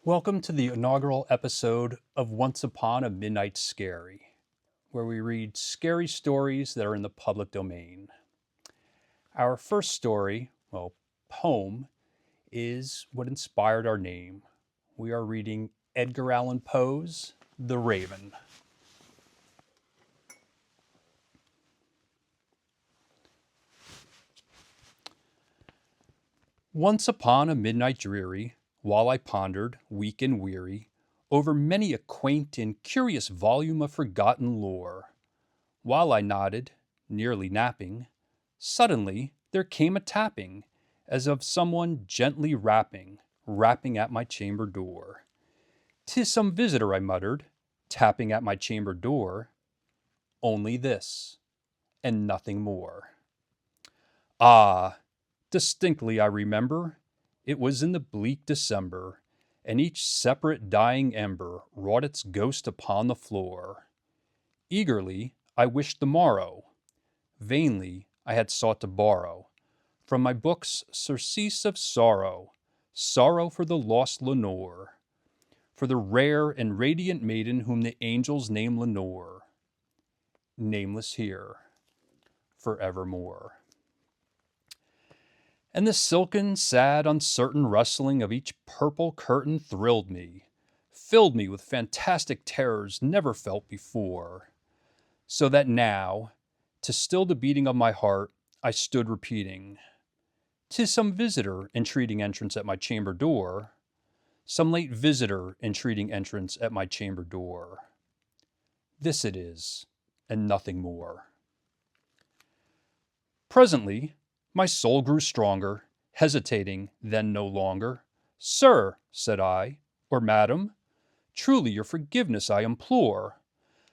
Welcome to the inaugural episode of Once Upon a Midnight Scary, where we read scary stories that are in the public domain. Our first story, poem, is what inspired our name. We are reading Edgar Allan Poe's The Raven. Once upon a midnight dreary, while I pondered, weak and weary, over many a quaint and curious volume of forgotten lore, while I nodded, nearly napping, suddenly there came a tapping, as of someone gently rapping at my chamber door. "'Tis some visitor," I muttered, tapping at my chamber door. Only this, and nothing more. Ah! Distinctly I remember, it was in the bleak December, and each separate dying ember wrought its ghost upon the floor. Eagerly I wished the morrow. Vainly I had sought to borrow from my books surcease of sorrow, sorrow for the lost Lenore, for the rare and radiant maiden whom the angels name Lenore, nameless here forevermore. And the silken, sad, uncertain rustling of each purple curtain thrilled me, filled me with fantastic terrors never felt before. So that now, to still the beating of my heart, I stood repeating, "'Tis some visitor entreating entrance at my chamber door, some late visitor entreating entrance at my chamber door. This it is, and nothing more." Presently, my soul grew stronger, hesitating then no longer. "Sir," said I, "or madam, truly your forgiveness I implore.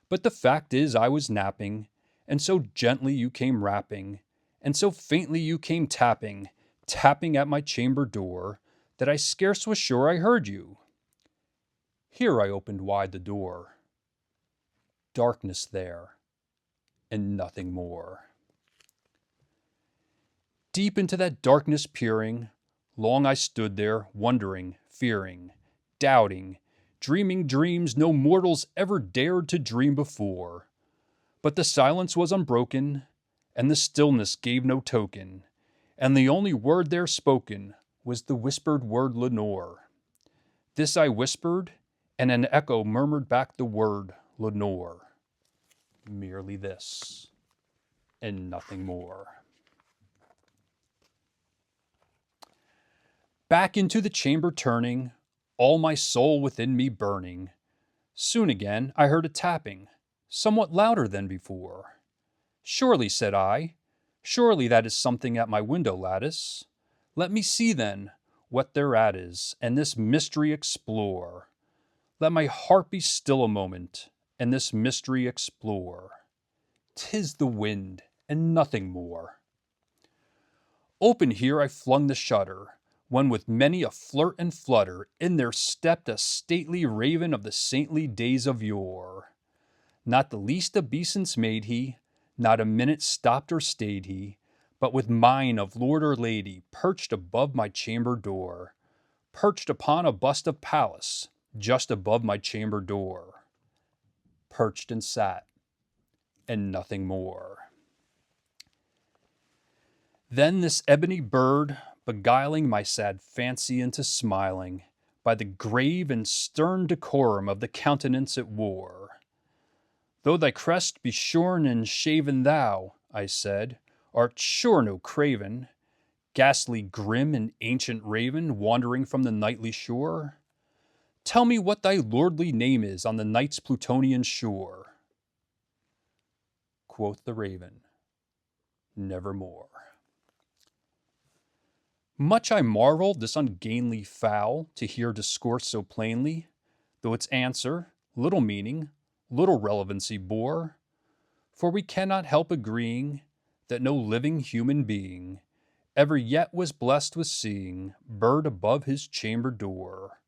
But the fact is I was napping, and so gently you came rapping, and so faintly you came tapping at my chamber door, that I scarce was sure I heard you." Here I opened wide the door. Darkness there, and nothing more. Deep into that darkness peering, long I stood there, wondering, fearing, doubting, dreaming dreams no mortals ever dared to dream before. But the silence was unbroken, and the stillness gave no token, and the only word there spoken was the whispered word Lenore. This I whispered, and an echo murmured back the word Lenore. Merely this, and nothing more. Back into the chamber turning, all my soul within me burning. Soon again I heard a tapping, somewhat louder than before. "Surely," said I, "surely that is something at my window lattice. Let me see then what thereat is, and this mystery explore. Let my heart be still a moment, and this mystery explore. 'Tis the wind, and nothing more." Open here I flung the shutter, when with many a flirt and flutter in there stepped a stately raven of the saintly days of yore. Not the least obeisance made he, not a minute stopped or stayed he, but with mien of lord or lady perched above my chamber door, perched upon a bust of Pallas, just above my chamber door. Perched and sat, and nothing more. Then this ebony bird, beguiling my sad fancy into smiling, by the grave and stern decorum of the countenance it wore. "Though thy crest be shorn and shaven, thou," I said, "art sure no craven, ghastly grim and ancient raven wandering from the nightly shore. Tell me what thy lordly name is on the night's Plutonian shore." Quoth the raven, "Nevermore." Much I marveled this ungainly fowl to hear discourse so plainly, though its answer little meaning, little relevancy bore. For we cannot help agreeing that no living human being ever yet was blessed with seeing bird above his chamber door,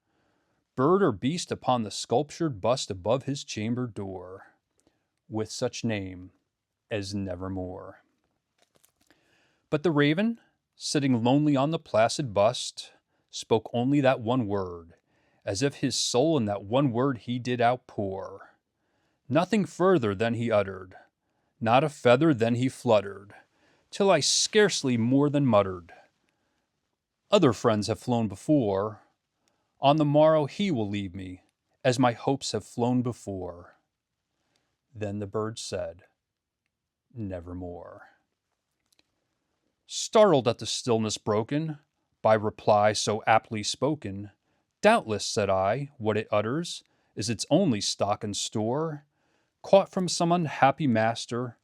bird or beast upon the sculptured bust above his chamber door, with such name as Nevermore. But the raven, sitting lonely on the placid bust, spoke only that one word, as if his soul in that one word he did outpour. Nothing further than he uttered, not a feather then he fluttered, till I scarcely more than muttered, "Other friends have flown before. On the morrow he will leave me, as my hopes have flown before." Then the bird said, "Nevermore." Startled at the stillness broken by reply so aptly spoken, "Doubtless," said I, "what it utters is its only stock and store, caught from some unhappy master,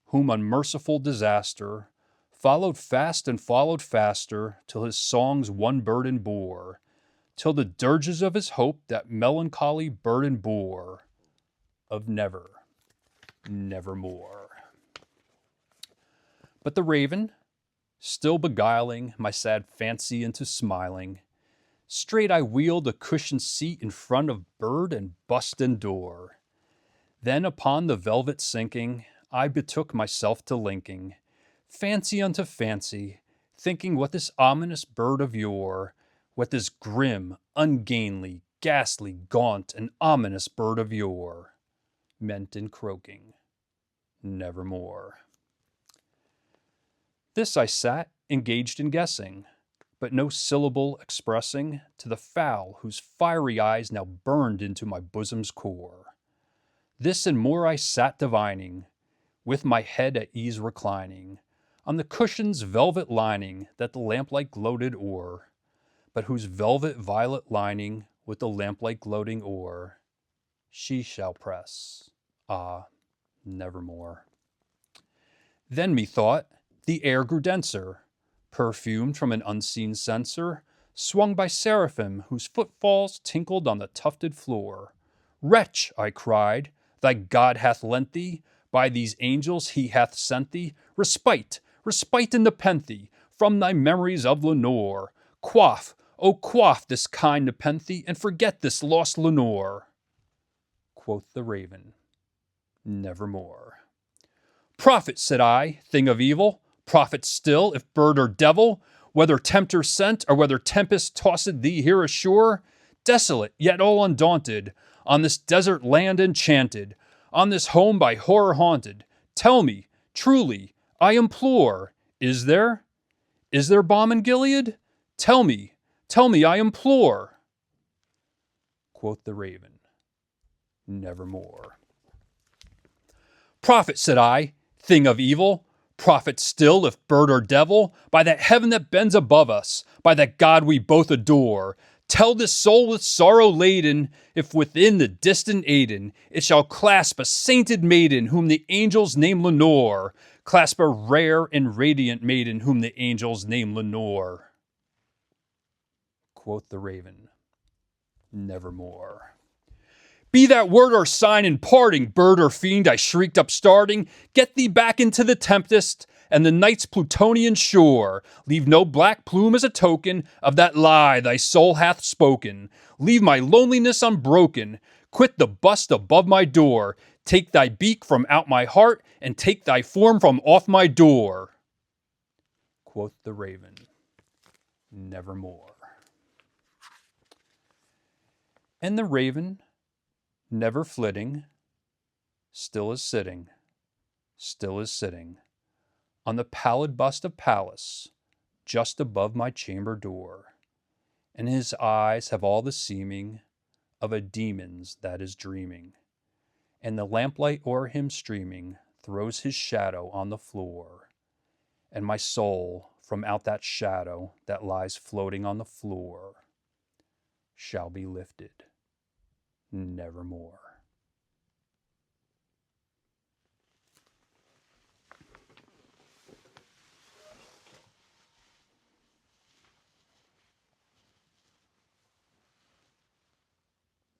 whom unmerciful disaster followed fast and followed faster, till his songs one burden bore, till the dirges of his hope that melancholy burden bore, of never, nevermore." But the raven, still beguiling my sad fancy into smiling, straight I wheeled a cushioned seat in front of bird and bust and door. Then upon the velvet sinking, I betook myself to linking fancy unto fancy, thinking what this ominous bird of yore, what this grim, ungainly, ghastly, gaunt, and ominous bird of yore meant in croaking, "Nevermore." This I sat, engaged in guessing, but no syllable expressing to the fowl whose fiery eyes now burned into my bosom's core. This and more I sat divining, with my head at ease reclining, on the cushion's velvet lining that the lamplight gloated o'er, but whose velvet violet lining with the lamplight gloating o'er, she shall press, ah, nevermore. Then methought the air grew denser, perfumed from an unseen censer, swung by seraphim whose footfalls tinkled on the tufted floor. "Wretch," I cried, "thy God hath lent thee, by these angels he hath sent thee, respite, respite and nepenthe, from thy memories of Lenore. Quaff, oh quaff this kind nepenthe, and forget this lost Lenore." Quoth the raven, "Nevermore." "Prophet," said I, "thing of evil, prophet still, if bird or devil, whether tempter sent, or whether tempest tossed thee here ashore, desolate, yet all undaunted, on this desert land enchanted, on this home by horror haunted, tell me, truly, I implore, is there balm in Gilead? Tell me, I implore." Quoth the raven, "Nevermore." "Prophet," said I, "thing of evil, prophet still, if bird or devil, by that heaven that bends above us, by that God we both adore, tell this soul with sorrow laden, if within the distant Aidenn it shall clasp a sainted maiden whom the angels name Lenore, clasp a rare and radiant maiden whom the angels name Lenore." Quoth the raven, "Nevermore." "Be that word or sign in parting, bird or fiend," I shrieked upstarting, "get thee back into the tempest and the night's Plutonian shore. Leave no black plume as a token of that lie thy soul hath spoken. Leave my loneliness unbroken. Quit the bust above my door. Take thy beak from out my heart, and take thy form from off my door." Quoth the raven, "Nevermore." And the raven, never flitting, still is sitting, on the pallid bust of Pallas, just above my chamber door, and his eyes have all the seeming of a demon's that is dreaming, and the lamplight o'er him streaming throws his shadow on the floor, and my soul from out that shadow that lies floating on the floor shall be lifted nevermore.